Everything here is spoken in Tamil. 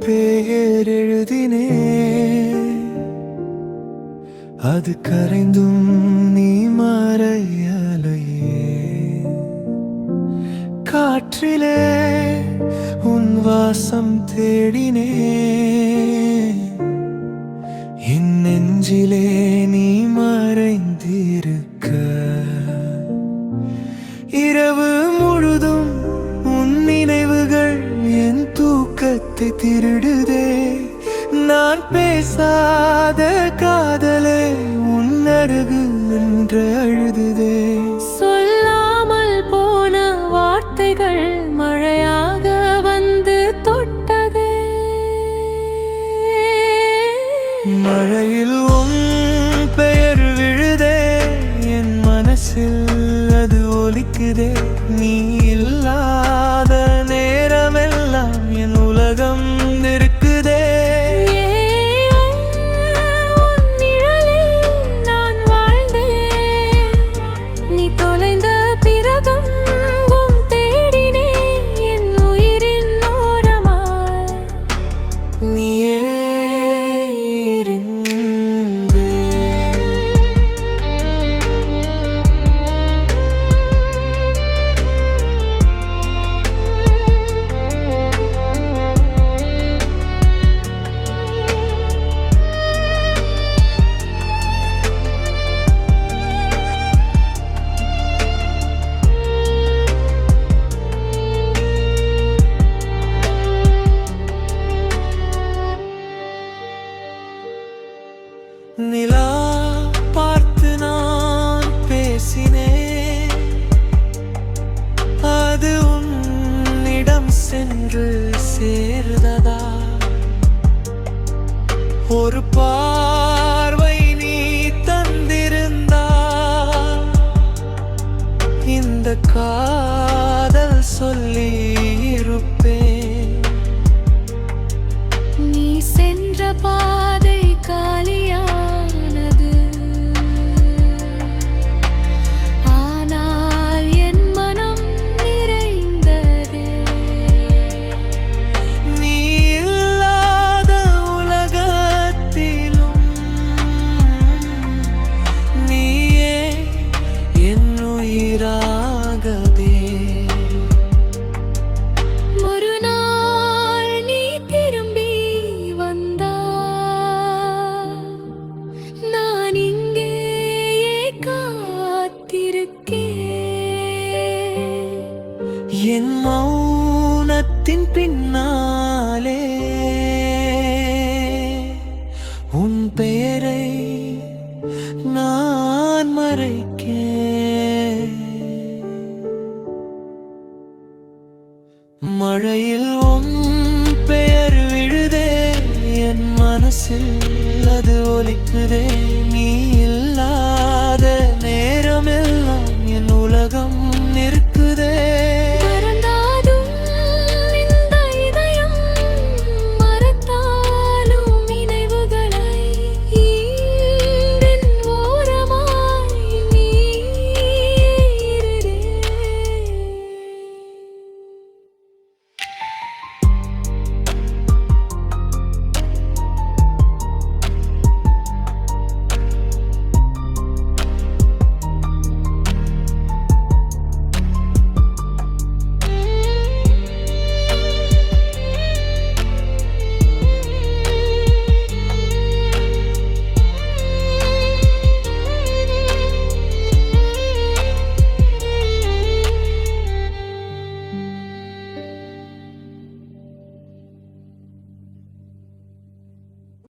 பெயர் எழுதினே, அது கரைந்தும் நீ மறையலையே. காற்றிலே உன் வாசம் தேடினே, என் நெஞ்சிலே நீ மறைந்திருக்க. இரவு முழுதும் உன் நினைவுகள் என் தூக்கத்தை திருடுதே. நான் பேசாத காதலே உன் அருகு நின்று அழுதுதே. சொல்லாமல் போன வார்த்தைகள் மழையாக வந்து தொட்டதே. மழையில் உன் பெயர் விழுதே, என் மனசில் அது ஒலிக்குதே. நீ இல்லாத நேரமெல்லாம் என் உலகம் இருக்குதே. உன் நிழலில் நான் வாழ்ந்தேன், நீ தொலைந்த பிறகும் தேடினேன் என் உயிரின் ஓரமாய். நீயே நிலா பார்த்து நான் பேசினேன், அது உன்னிடம் சென்று சேர்ந்ததா? ஒரு பார்வை நீ தந்திருந்தா, இந்த காதல் சொல்லி இருப்பேன். நீ சென்ற பாதை காலியானது, ஆனால் என் மனம் நிறைந்ததே. நீ இல்லாத உலகத்திலும் நீயே என் உயிராகவே. ஒரு நாள் நீ திரும்பி வந்தால் நான் இங்கேயே காத்திருக்கேன். என் மௌனத்தின் பின்னாலே உன் பெயரை நான் மறைக்கேன். மழையில் உன் பெயர் விழுதே, என் மனசில் அது ஒலிக்குதே. நீ இல்லாத நேரமெல்லாம் என் உலகம் இருக்குதே.